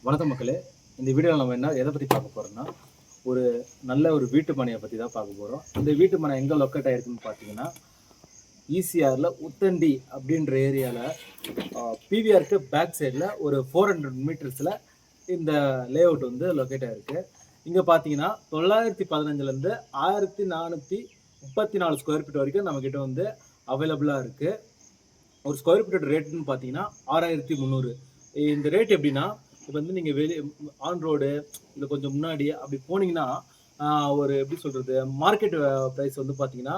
வணக்கம் மக்களே. இந்த வீடியோவில் நம்ம எதை பற்றி பார்க்க போகிறோம்னா, ஒரு நல்ல ஒரு வீட்டு மனையை பற்றி தான் பார்க்க போகிறோம். இந்த வீட்டு மனை எங்கே லொக்கேட் ஆகிருக்குன்னு பார்த்தீங்கன்னா, ஈசிஆரில் உத்தண்டி அப்படின்ற ஏரியாவில் பிவிஆருக்கு பேக் சைடில் ஒரு 400 மீட்டர்ஸில் இந்த லே அவுட் வந்து லொக்கேட் ஆகிருக்கு. இங்கே பார்த்தீங்கன்னா 915லேருந்து 1434 ஸ்கொயர் ஃபீட் வரைக்கும் நம்மக்கிட்ட வந்து அவைலபிளாக இருக்குது. ஒரு ஸ்கொயர் ஃபீட்டோட ரேட்டுன்னு பார்த்தீங்கன்னா 6300. இந்த ரேட் எப்படின்னா, இப்போ வந்து நீங்கள் வெளியே ஆன் ரோடு இல்லை கொஞ்சம் முன்னாடி அப்படி போனீங்கன்னா ஒரு எப்படி சொல்கிறது, மார்க்கெட் ப்ரைஸ் வந்து பார்த்தீங்கன்னா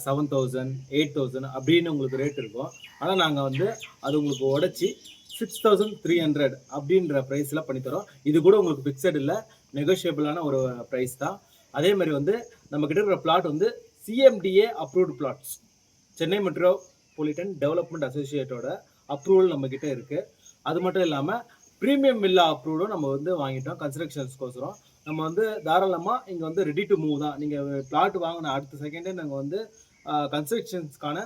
7000 8000 அப்படின்னு உங்களுக்கு ரேட் இருக்கும். ஆனால் நாங்கள் வந்து அது உங்களுக்கு உடச்சி 6300 அப்படின்ற ப்ரைஸில் பண்ணித்தரோம். இது கூட உங்களுக்கு ஃபிக்ஸட் இல்லை, நெகோஷியபிளான ஒரு ப்ரைஸ் தான். அதே மாதிரி வந்து நம்மக்கிட்ட இருக்கிற பிளாட் வந்து CMDA approved plots, Chennai metropolitan development அசோசியேட்டோட அப்ரூவல் நம்மக்கிட்ட இருக்குது. அது மட்டும் இல்லாமல் ப்ரீமியம் வில்லா அப்ரூவலும் நம்ம வந்து வாங்கிட்டோம் கன்ஸ்ட்ரக்ஷன்ஸ்க்கோசரம். நம்ம வந்து தாராளமாக இங்கே வந்து ரெடி டு மூவ் தான். நீங்கள் பிளாட் வாங்கின அடுத்த செகண்டே நாங்கள் வந்து கன்ஸ்ட்ரக்ஷன்ஸ்க்கான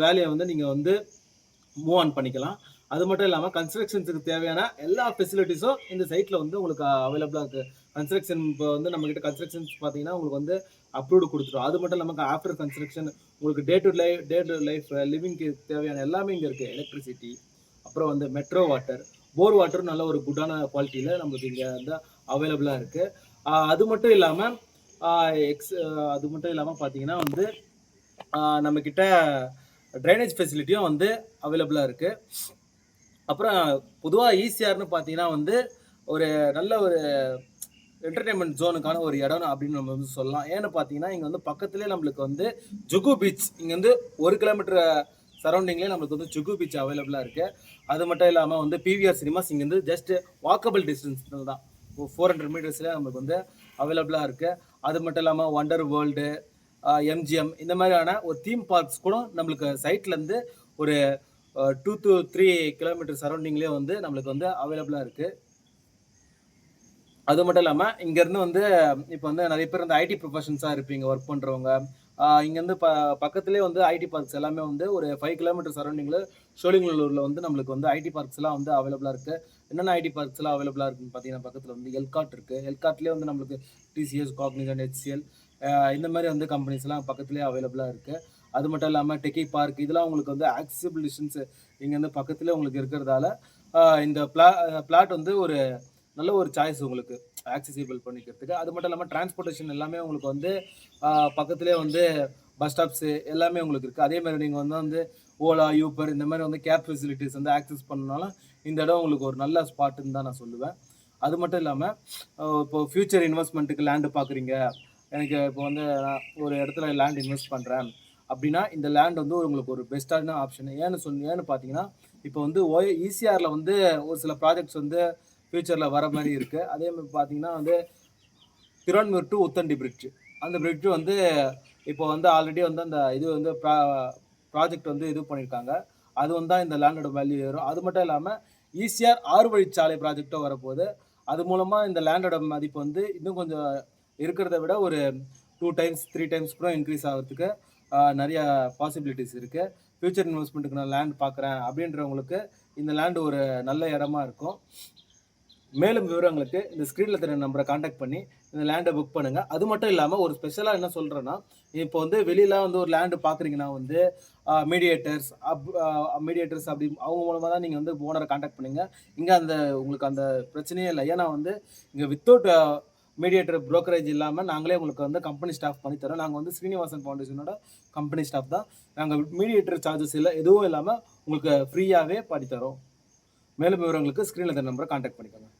வேலையை வந்து நீங்கள் வந்து மூவ் ஆன் பண்ணிக்கலாம். அது மட்டும் இல்லாமல் கன்ஸ்ட்ரக்ஷன்ஸுக்கு தேவையான எல்லா ஃபெசிலிட்டிஸும் இந்த சைட்டில் வந்து உங்களுக்கு அவைலபிளாக இருக்குது. கன்ஸ்ட்ரக்ஷன் இப்போ வந்து நம்மக்கிட்ட கன்ஸ்ட்ரக்ஷன்ஸ் பார்த்தீங்கன்னா உங்களுக்கு வந்து அப்ரூவ்டு கொடுத்துரும். அது மட்டும் இல்லாமல் ஆஃப்டர் கன்ஸ்ட்ரக்ஷன் உங்களுக்கு டே டு லைஃப் லிவிங்க்கு தேவையான எல்லாமே இங்கே இருக்குது. எலக்ட்ரிசிட்டி, அப்புறம் வந்து மெட்ரோ வாட்டர், போர் வாட்டரும் நல்ல ஒரு குட்டான குவாலிட்டியில் நம்மளுக்கு இங்கே வந்து அவைலபிளாக இருக்குது. அது மட்டும் இல்லாமல் பார்த்தீங்கன்னா வந்து நம்மக்கிட்ட ட்ரைனேஜ் ஃபெசிலிட்டியும் வந்து அவைலபிளாக இருக்குது. அப்புறம் பொதுவாக ஈசிஆர்னு பார்த்தீங்கன்னா வந்து ஒரு நல்ல ஒரு என்டர்டெயின்மெண்ட் ஜோனுக்கான ஒரு இடம் அப்படின்னு நம்ம வந்து சொல்லலாம். ஏன்னு பார்த்தீங்கன்னா இங்கே வந்து பக்கத்துலேயே நம்மளுக்கு வந்து ஜுகு பீச், இங்கே வந்து 1 கிலோமீட்டர் சரௌண்டிங்லேயே நம்மளுக்கு வந்து ஜுகு பீச் அவைலபிளாக இருக்குது. அது மட்டும் இல்லாமல் வந்து பிவிஆர் சினிமாஸ் இங்கேருந்து ஜஸ்ட் வாக்கபிள் டிஸ்டன்ஸ் தான், 400 மீட்டர்ஸில் நம்மளுக்கு வந்து அவைலபிளாக இருக்குது. அது மட்டும் இல்லாமல் வண்டர் வேர்ல்டு, எம்ஜிஎம் இந்த மாதிரியான ஒரு தீம் பார்க்ஸ் கூட நம்மளுக்கு சைட்லேருந்து ஒரு 2 to 3 கிலோமீட்டர் சரௌண்டிங்லேயே வந்து நம்மளுக்கு வந்து அவைலபிளாக இருக்குது. அது மட்டும் இல்லாமல் இங்கேருந்து வந்து இப்போ வந்து நிறைய பேர் வந்து ஐடி ப்ரொஃபஷன்ஸாக இருப்பீங்க, ஒர்க் பண்ணுறவங்க. இங்கேருந்து பக்கத்துலேயே வந்து ஐடி பார்க்ஸ் எல்லாமே வந்து ஒரு 5 கிலோமீட்டர் சரௌண்டிங்கில் சோழிங்கநல்லூரில் வந்து நம்மளுக்கு வந்து ஐடி பார்க்ஸ்லாம் வந்து அவைலபிளாக இருக்குது. என்னென்ன ஐடி பார்க்ஸ்லாம் அவைலபிளாக இருக்குன்னு பார்த்தீங்கன்னா, பக்கத்தில் வந்து எல்காட் இருக்குது. எல்காட்லேயே வந்து நம்மளுக்கு டிசிஎஸ், காக்னிசன்ட், ஹெச்சிஎல் இந்த மாதிரி வந்து கம்பெனிஸ்லாம் பக்கத்துலேயே அவைலபிளாக இருக்குது. அது மட்டும் இல்லாமல் டெக்கி பார்க், இதெல்லாம் உங்களுக்கு வந்து ஆக்சசிபிள் டிஸ்டன்ஸ் இங்கேருந்து பக்கத்துலேயே உங்களுக்கு இருக்கிறதால இந்த பிளாட் வந்து ஒரு நல்ல ஒரு சாய்ஸ் உங்களுக்கு ஆக்சசிபிள் பண்ணிக்கிறதுக்கு. அது மட்டும் இல்லாமல் டிரான்ஸ்போர்ட்டேஷன் எல்லாமே உங்களுக்கு வந்து பக்கத்துலேயே வந்து பஸ் ஸ்டாப்ஸு எல்லாமே உங்களுக்கு இருக்குது. அதே மாதிரி நீங்கள் வந்து ஓலா, யூபர் இந்த மாதிரி வந்து கேப் ஃபெசிலிட்டிஸ் வந்து ஆக்சஸ் பண்ணனால இந்த இடம் உங்களுக்கு ஒரு நல்ல ஸ்பாட்டுன்னு தான் நான் சொல்லுவேன். அது மட்டும் இல்லாமல் இப்போ ஃப்யூச்சர் இன்வெஸ்ட்மெண்ட்டுக்கு லேண்டு பார்க்குறீங்க, எனக்கு இப்போ வந்து ஒரு இடத்துல லேண்ட் இன்வெஸ்ட் பண்ணுறேன் அப்படின்னா இந்த லேண்ட் வந்து உங்களுக்கு ஒரு பெஸ்ட்டான ஆப்ஷன். ஏன்னு பார்த்தீங்கன்னா இப்போ வந்து ஈசிஆரில் வந்து ஒரு சில ப்ராஜெக்ட்ஸ் வந்து ஃப்யூச்சரில் வர மாதிரி இருக்குது. அதே மாதிரி பார்த்தீங்கன்னா வந்து திருவான்மியூர் டு உத்தண்டி பிரிட்ஜ், அந்த பிரிட்ஜு வந்து இப்போ வந்து ஆல்ரெடி வந்து அந்த இது வந்து ப்ராஜெக்ட் வந்து இது பண்ணியிருக்காங்க. அது வந்தால் இந்த லேண்டோட வேல்யூ ஏறும். அது மட்டும் இல்லாமல் ஈசிஆர் 6 வழிச்சாலை ப்ராஜெக்டும் வரப்போகுது. அது மூலமாக இந்த லேண்டோட மதிப்பு வந்து இன்னும் கொஞ்சம் இருக்கிறத விட ஒரு 2 times 3 times கூட இன்க்ரீஸ் ஆகிறதுக்கு நிறைய பாசிபிலிட்டிஸ் இருக்குது. ஃப்யூச்சர் இன்வெஸ்ட்மெண்ட்டுக்கு நான் லேண்ட் பார்க்குறேன் அப்படின்றவங்களுக்கு இந்த லேண்டு ஒரு நல்ல இடமா இருக்கும். மேலும் விவரங்களுக்கு இந்த ஸ்க்ரீனில் தெரிய நம்பரை காண்டாக்ட் பண்ணி இந்த லேண்டை புக் பண்ணுங்கள். அது மட்டும் இல்லாமல் ஒரு ஸ்பெஷலாக என்ன சொல்கிறேன்னா, இப்போ வந்து வெளியில் வந்து ஒரு லேண்டு பார்க்குறீங்கன்னா வந்து மீடியேட்டர்ஸ் அப்படி அவங்க மூலமாக தான் நீங்கள் வந்து ஓனரை காண்டாக்ட் பண்ணுங்க. இங்கே உங்களுக்கு அந்த பிரச்சனையே இல்லை. ஏன்னா வந்து இங்கே வித்தவுட் மீடியேட்டர் ப்ரோக்கரேஜ் இல்லாமல் நாங்களே உங்களுக்கு வந்து கம்பெனி ஸ்டாஃப் பண்ணித்தரோம். நாங்கள் வந்து ஸ்ரீனிவாசன் ஃபவுண்டேஷனோட கம்பெனி ஸ்டாஃப் தான். நாங்கள் மீடியேட்டர் சார்ஜஸ் இல்லை, எதுவும் இல்லாமல் உங்களுக்கு ஃப்ரீயாகவே பண்ணித்தரோம். மேலும் விவரங்களுக்கு ஸ்க்ரீனில் தெரிய நம்பரை காண்டாக்ட் பண்ணிக்கோங்க.